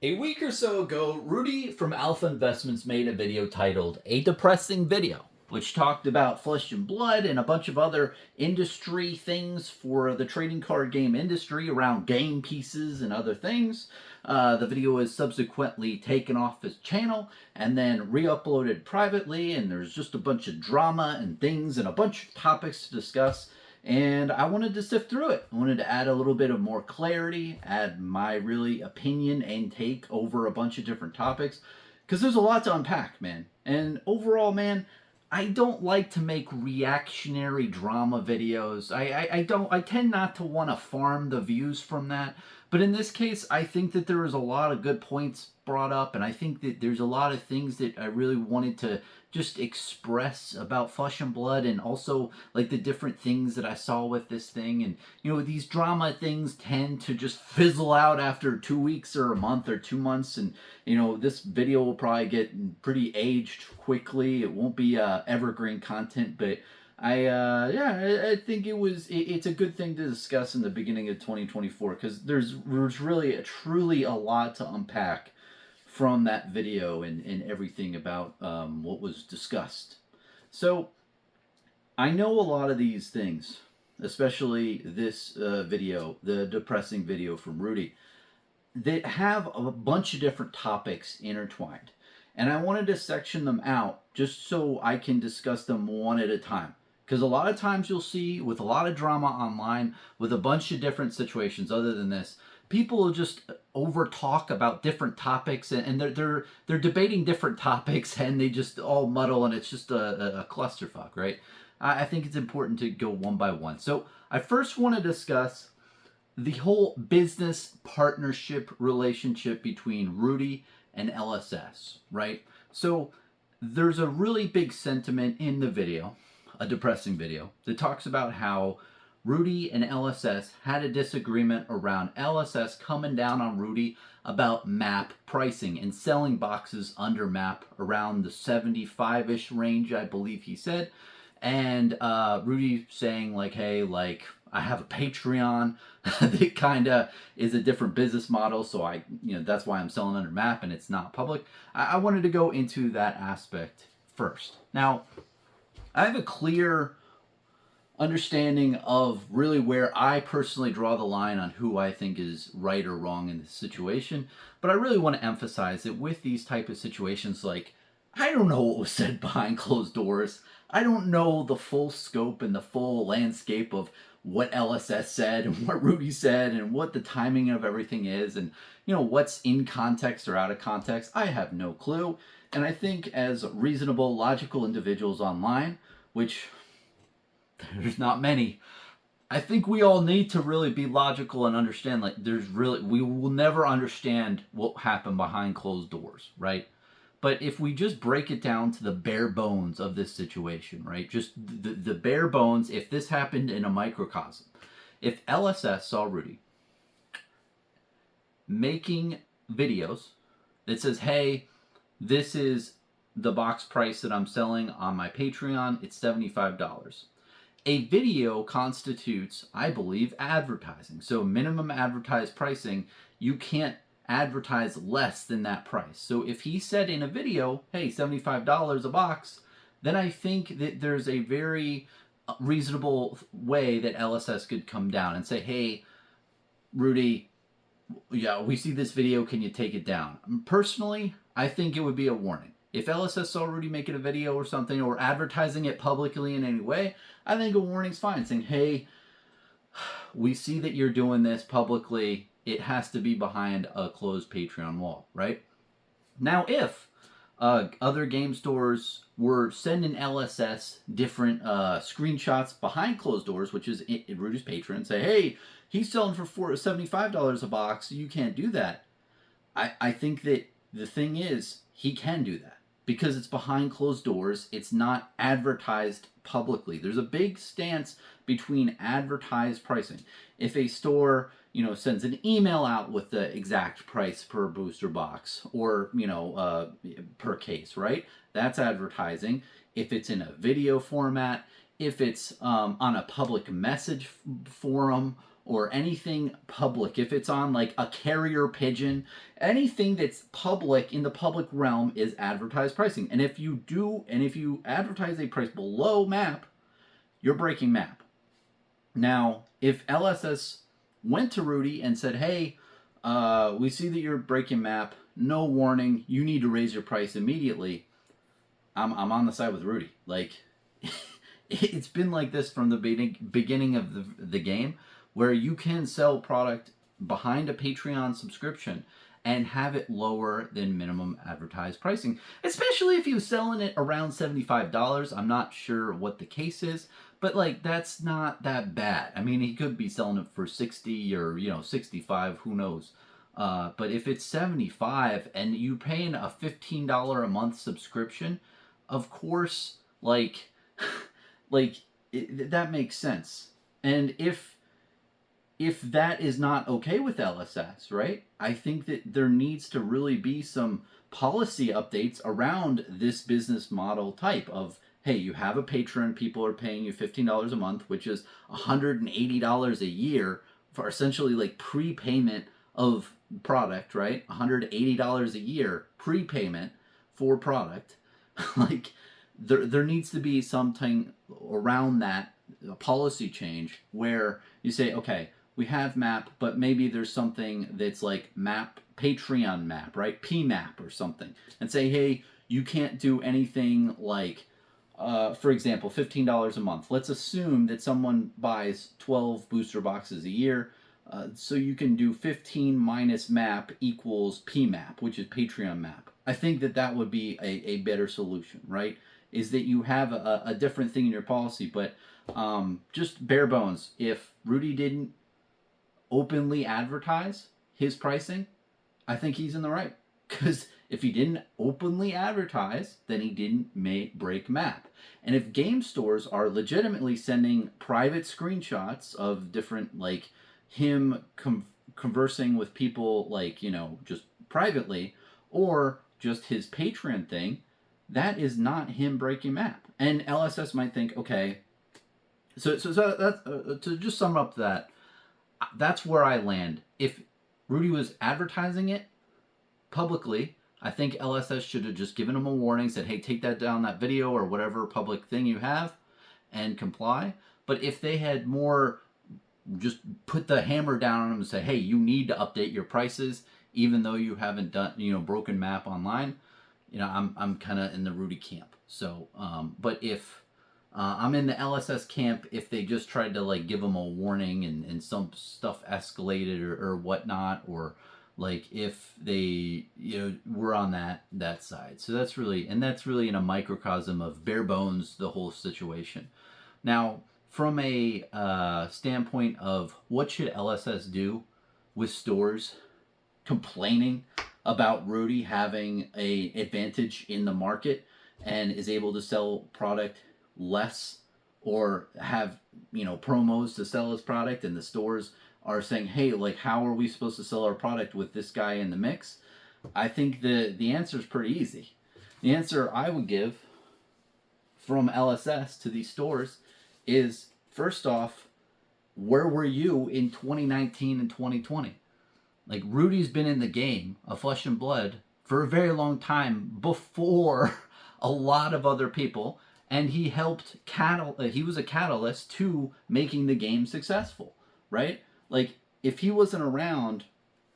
A week or so ago, Rudy from Alpha Investments made a video titled A Depressing Video, which talked about Flesh and Blood and a bunch of other industry things for the trading card game industry around game pieces and other things. The video was subsequently taken off his channel and then re-uploaded privately, and there's just a bunch of drama and things and a bunch of topics to discuss. And I wanted to sift through it. I wanted to add a little bit of more clarity, add my really opinion and take over a bunch of different topics, because there's a lot to unpack, man. And overall, man, I don't like to make reactionary drama videos. I tend not to want to farm the views from that. But in this case, I think that there was a lot of good points brought up, and I think that there's a lot of things that I really wanted to just express about Flesh and Blood, and also like the different things that I saw with this thing. And these drama things tend to just fizzle out after 2 weeks or a month or 2 months, and this video will probably get pretty aged quickly. It won't be evergreen content, but I think it's a good thing to discuss in the beginning of 2024, because there's really truly a lot to unpack from that video and everything about what was discussed. So I know a lot of these things, especially this video, the depressing video from Rudy, that have a bunch of different topics intertwined. And I wanted to section them out just so I can discuss them one at a time. Because a lot of times you'll see with a lot of drama online with a bunch of different situations other than this, people will just over talk about different topics, and they're debating different topics, and they just all muddle, and it's just a clusterfuck, right? I think it's important to go one by one. So I first want to discuss the whole business partnership relationship between Rudy and LSS, right? So there's a really big sentiment in the video, a depressing video, that talks about how Rudy and LSS had a disagreement around LSS coming down on Rudy about map pricing and selling boxes under map around the 75-ish range, I believe he said. And Rudy saying like, hey, like, I have a Patreon that kind of is a different business model, so that's why I'm selling under map and it's not public. I wanted to go into that aspect first. Now, I have a clear understanding of really where I personally draw the line on who I think is right or wrong in this situation, but I really want to emphasize that with these type of situations, like, I don't know what was said behind closed doors. I don't know the full scope and the full landscape of what LSS said and what Rudy said and what the timing of everything is, and what's in context or out of context. I have no clue. And I think as reasonable, logical individuals online, which there's not many, I think we all need to really be logical and understand, like, we will never understand what happened behind closed doors, right? But if we just break it down to the bare bones of this situation, right? Just the bare bones, if this happened in a microcosm, if LSS saw Rudy making videos that says, hey, this is the box price that I'm selling on my Patreon, it's $75. A video constitutes, I believe, advertising. So minimum advertised pricing, you can't advertise less than that price. So if he said in a video, hey, $75 a box, then I think that there's a very reasonable way that LSS could come down and say, hey, Rudy, yeah, we see this video, can you take it down? Personally, I think it would be a warning. If LSS saw Rudy making a video or something, or advertising it publicly in any way, I think a warning's fine, saying, hey, we see that you're doing this publicly. It has to be behind a closed Patreon wall, right? Now, if other game stores were sending LSS different screenshots behind closed doors, which is in Rudy's Patreon, say, hey, he's selling for $75 a box, you can't do that. I think that the thing is, he can do that because it's behind closed doors. It's not advertised publicly. There's a big stance between advertised pricing. If a store, sends an email out with the exact price per booster box or, per case, right? That's advertising. If it's in a video format, if it's on a public message forum, or anything public, if it's on like a carrier pigeon, anything that's public in the public realm is advertised pricing. And if you advertise a price below MAP, you're breaking MAP. Now, if LSS went to Rudy and said, hey, we see that you're breaking MAP, no warning, you need to raise your price immediately, I'm on the side with Rudy. Like, it's been like this from the beginning of the game, where you can sell product behind a Patreon subscription and have it lower than minimum advertised pricing, especially if you're selling it around $75. I'm not sure what the case is, but like, that's not that bad. I mean, he could be selling it for 60 or 65, who knows. But if it's 75 and you're paying a $15 a month subscription, of course, like that makes sense. And if that is not okay with LSS, right? I think that there needs to really be some policy updates around this business model type of, hey, you have a patron, people are paying you $15 a month, which is $180 a year for essentially like prepayment of product, right? $180 a year prepayment for product. Like, there needs to be something around that, a policy change where you say, okay, we have MAP, but maybe there's something that's like MAP, Patreon MAP, right? PMAP or something. And say, hey, you can't do anything like, for example, $15 a month. Let's assume that someone buys 12 booster boxes a year. So you can do 15 minus MAP equals PMAP, which is Patreon MAP. I think that would be a better solution, right? Is that you have a different thing in your policy, but just bare bones. If Rudy didn't openly advertise his pricing, I think he's in the right. Because if he didn't openly advertise, then he didn't break MAP. And if game stores are legitimately sending private screenshots of different, like, him conversing with people, like, just privately, or just his Patreon thing, that is not him breaking MAP. And LSS might think, okay, so that's, to just sum up that's where I land. If Rudy was advertising it publicly, I think LSS should have just given him a warning, said, hey, take that down, that video or whatever public thing you have, and comply. But if they had more just put the hammer down on him and say, hey, you need to update your prices, even though you haven't done, broken MAP online, I'm kind of in the Rudy camp. So, but if I'm in the LSS camp, if they just tried to like give him a warning and some stuff escalated or whatnot, or like if they were on that side. So that's really in a microcosm of bare bones the whole situation. Now, from a standpoint of what should LSS do with stores complaining about Rudy having a advantage in the market and is able to sell product less or have promos to sell his product, and the stores are saying, hey, like, how are we supposed to sell our product with this guy in the mix? I think the answer is pretty easy. The answer I would give from LSS to these stores is, first off, where were you in 2019 and 2020? Like, Rudy's been in the game of Flesh and Blood for a very long time before a lot of other people, and he helped he was a catalyst to making the game successful, right? Like, if he wasn't around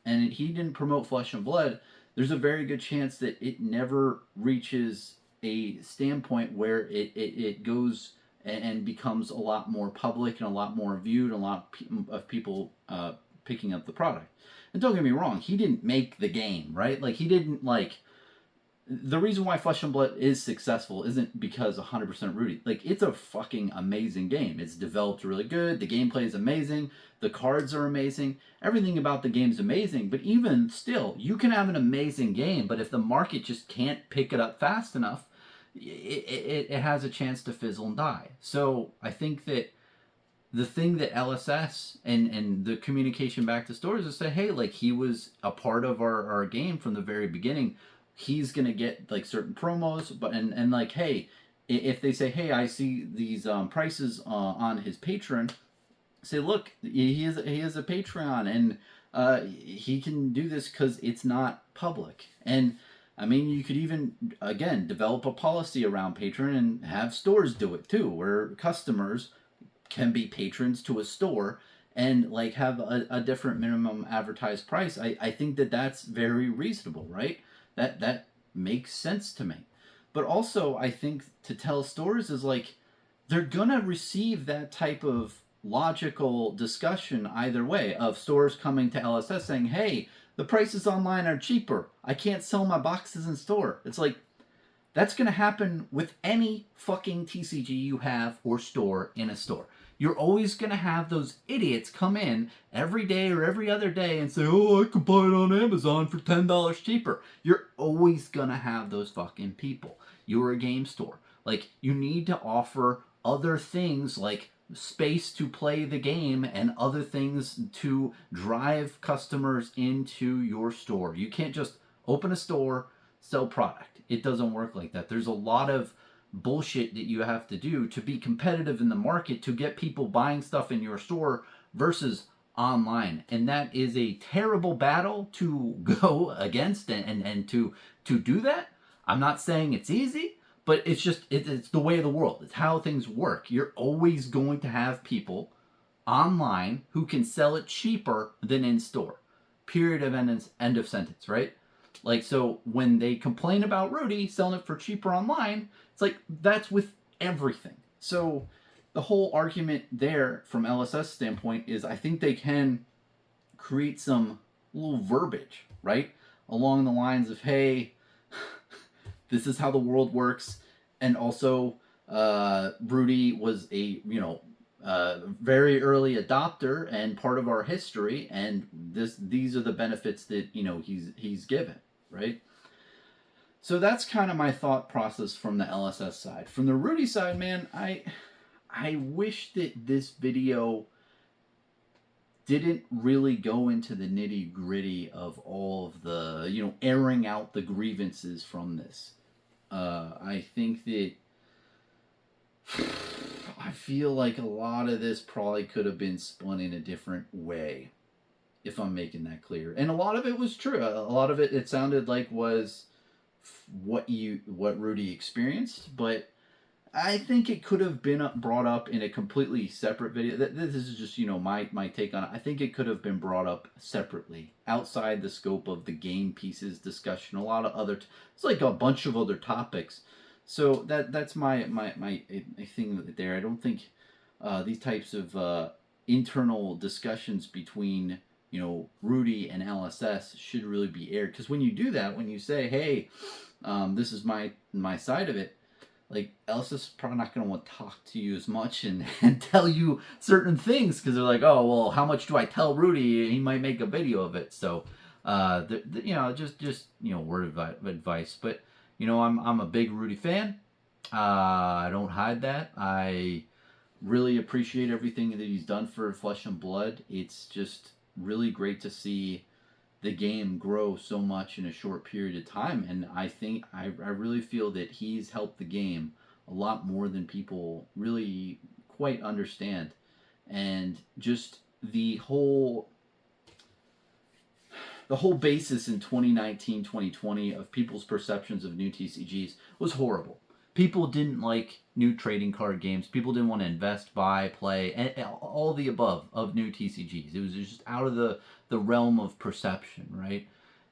and he didn't promote Flesh and Blood, there's a very good chance that it never reaches a standpoint where it goes and becomes a lot more public and a lot more viewed, and a lot of people picking up the product. And don't get me wrong, he didn't make the game, right? Like, he didn't, like, the reason why Flesh and Blood is successful isn't because 100% Rudy. Like, it's a fucking amazing game. It's developed really good. The gameplay is amazing. The cards are amazing. Everything about the game is amazing. But even still, you can have an amazing game, but if the market just can't pick it up fast enough, it has a chance to fizzle and die. So I think that the thing that LSS and the communication back to stores is say, hey, like, he was a part of our game from the very beginning. He's going to get, like, certain promos, but and like, hey, if they say, hey, I see these prices on his Patreon, say, look, he is a Patreon, and he can do this because it's not public. And I mean, you could even again develop a policy around Patreon and have stores do it too, where customers can be patrons to a store and like have a different minimum advertised price. I think that that's very reasonable, right? That makes sense to me. But also, I think to tell stores is like they're gonna receive that type of logical discussion either way of stores coming to LSS saying, "Hey, the prices online are cheaper. I can't sell my boxes in store." It's like that's going to happen with any fucking TCG you have or store in a store. You're always going to have those idiots come in every day or every other day and say, "Oh, I could buy it on Amazon for $10 cheaper." You're always going to have those fucking people. You're a game store. Like, you need to offer other things like space to play the game and other things to drive customers into your store. You can't just open a store, sell product. It doesn't work like that. There's a lot of bullshit that you have to do to be competitive in the market to get people buying stuff in your store versus online. And that is a terrible battle to go against and to do that. I'm not saying it's easy, but it's just it's the way of the world. It's how things work. You're always going to have people online who can sell it cheaper than in store. Period of end of sentence, right? Like, so when they complain about Rudy selling it for cheaper online, it's like that's with everything. So the whole argument there from LSS standpoint is I think they can create some little verbiage, right? Along the lines of, hey, this is how the world works. And also, Rudy was a, very early adopter and part of our history, and these are the benefits that he's given, right? So that's kind of my thought process from the LSS side. From the Rudy side, man, I wish that this video didn't really go into the nitty gritty of all of the airing out the grievances from this. I think that I feel like a lot of this probably could have been spun in a different way, if I'm making that clear. And a lot of it was true. A lot of it sounded like was what Rudy experienced, but I think it could have been brought up in a completely separate video. This is just my take on it. I think it could have been brought up separately, outside the scope of the game pieces discussion. A lot of other, it's like a bunch of other topics. So that's my thing there. I don't think these types of internal discussions between Rudy and LSS should really be aired, because when you do that, when you say, "Hey, this is my side of it," like LSS is probably not going to want to talk to you as much and tell you certain things, because they're like, "Oh, well, how much do I tell Rudy? He might make a video of it." So, just word of advice. But I'm a big Rudy fan. I don't hide that. I really appreciate everything that he's done for Flesh and Blood. It's just really great to see the game grow so much in a short period of time, and I think I really feel that he's helped the game a lot more than people really quite understand. And just the whole basis in 2019 2020 of people's perceptions of new TCGs was horrible. People didn't like new trading card games. People didn't want to invest, buy, play, and all the above of new TCGs. It was just out of the realm of perception, right?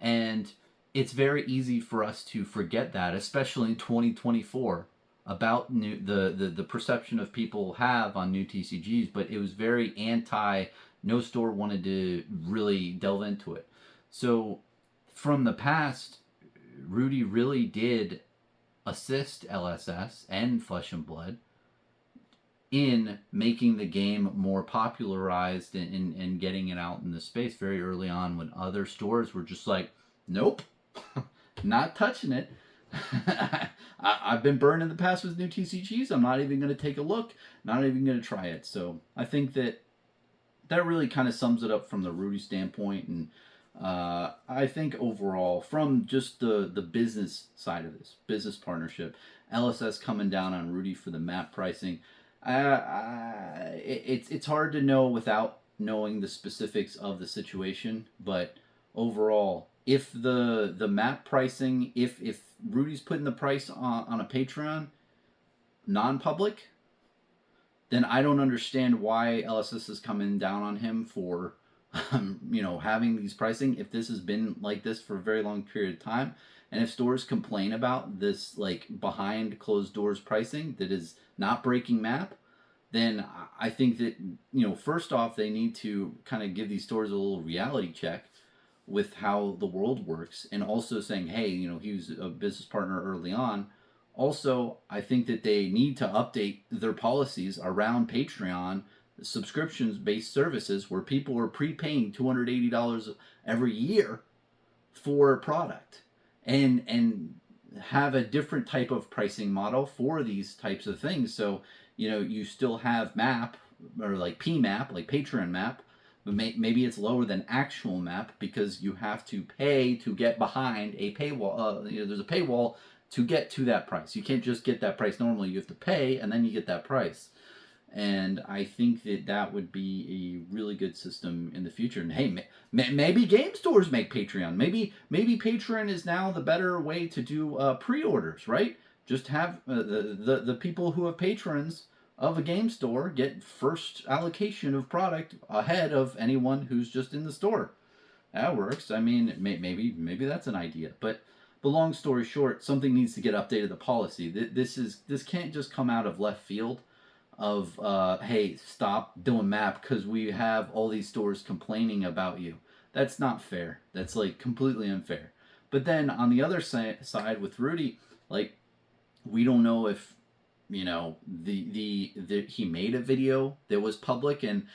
And it's very easy for us to forget that, especially in 2024, about the perception of people have on new TCGs. But it was very anti. No store wanted to really delve into it. So from the past, Rudy really did assist LSS and Flesh and Blood in making the game more popularized and getting it out in the space very early on, when other stores were just like, "Nope, not touching it." I've been burned in the past with new TCGs. I'm not even going to take a look, not even going to try it. So I think that really kind of sums it up from the Rudy standpoint. And I think overall, from just the business side of this business partnership, LSS coming down on Rudy for the map pricing, It's hard to know without knowing the specifics of the situation, but overall, if the map pricing, if Rudy's putting the price on a Patreon non-public, then I don't understand why LSS is coming down on him for, having these pricing. If this has been like this for a very long period of time, and if stores complain about this like behind closed doors pricing that is not breaking map, then I think that first off they need to kind of give these stores a little reality check with how the world works, and also saying, hey, he was a business partner early on. Also, I think that they need to update their policies around Patreon subscriptions based services where people are prepaying $280 every year for a product, and have a different type of pricing model for these types of things. So you still have map, or like PMAP, like Patreon map, but maybe it's lower than actual map because you have to pay to get behind a paywall. There's a paywall to get to that price. You can't just get that price normally. You have to pay and then you get that price. And I think that that would be a really good system in the future. And hey, maybe game stores make Patreon. Maybe Patreon is now the better way to do pre-orders, right? Just have the people who have patrons of a game store get first allocation of product ahead of anyone who's just in the store. That works. I mean, maybe that's an idea. But long story short, something needs to get updated. The policy. This can't just come out of left field of hey, stop doing map because we have all these stores complaining about you. That's not fair. That's like completely unfair. But then on the other side with Rudy, like, we don't know if the he made a video that was public and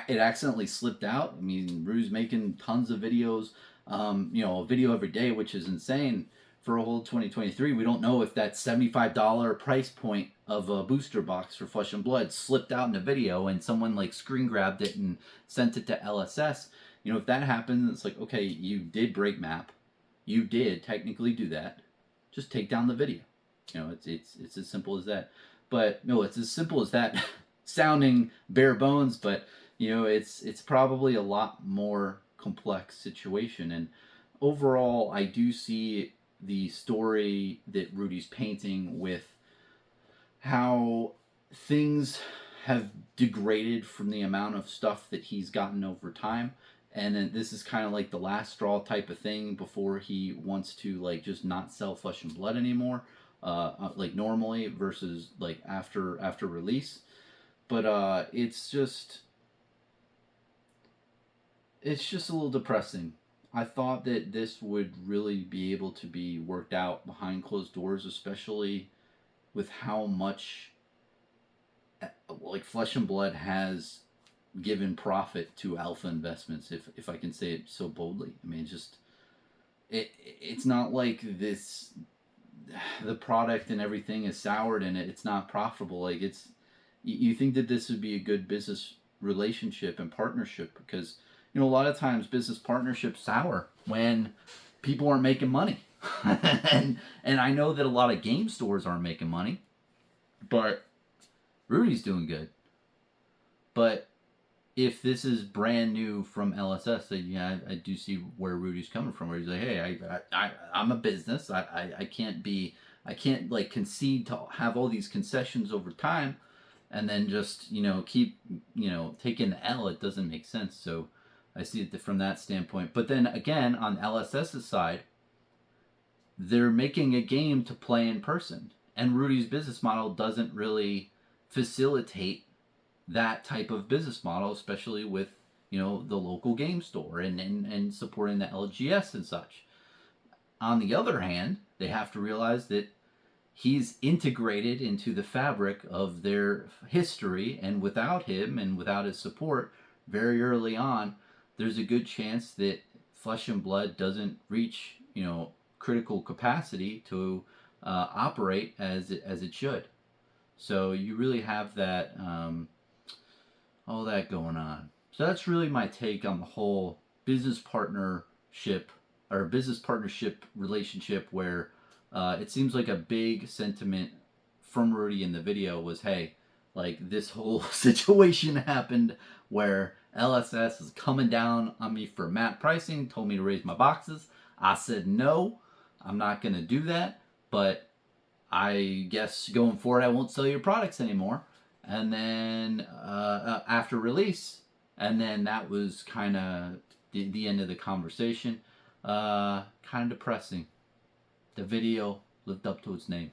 it accidentally slipped out. I mean, Rudy's making tons of videos, a video every day, which is insane for a whole 2023. We don't know if that $75 price point of a booster box for Flesh and Blood slipped out in a video and someone like screen grabbed it and sent it to LSS. If that happens, it's like, okay, you did break map, you did technically do that. Just take down the video. It's as simple as that. But no, it's as simple as that, sounding bare bones. But it's probably a lot more complex situation. And overall, I do see the story that Rudy's painting with how things have degraded from the amount of stuff that he's gotten over time. And then this is kind of like the last straw type of thing before he wants to like just not sell Flesh and Blood anymore, like normally versus like after release. But it's just a little depressing. I thought that this would really be able to be worked out behind closed doors, especially with how much like Flesh and Blood has given profit to Alpha Investments, if I can say it so boldly. I mean, it's not like this, the product and everything is soured and it's not profitable. Like, you think that this would be a good business relationship and partnership, because a lot of times business partnerships sour when people aren't making money. and I know that a lot of game stores aren't making money, but Rudy's doing good. But if this is brand new from LSS, then I do see where Rudy's coming from. Where he's like, hey, I'm a business. I can't like concede to have all these concessions over time, and then just keep taking the L. It doesn't make sense. So I see it from that standpoint. But then again, on LSS's side, they're making a game to play in person, and Rudy's business model doesn't really facilitate that type of business model, especially with the local game store and supporting the LGS and such. On the other hand, they have to realize that he's integrated into the fabric of their history, and without him and without his support very early on, there's a good chance that Flesh and Blood doesn't reach critical capacity to operate as it should. So you really have that all that going on. So that's really my take on the whole business partnership relationship, where it seems like a big sentiment from Rudy in the video was, hey, Like, this whole situation happened where LSS is coming down on me for MAP pricing, told me to raise my boxes. I said no, I'm not going to do that, but I guess going forward I won't sell your products anymore. And then after release, and then that was kind of the end of the conversation. Kind of depressing. The video lived up to its name.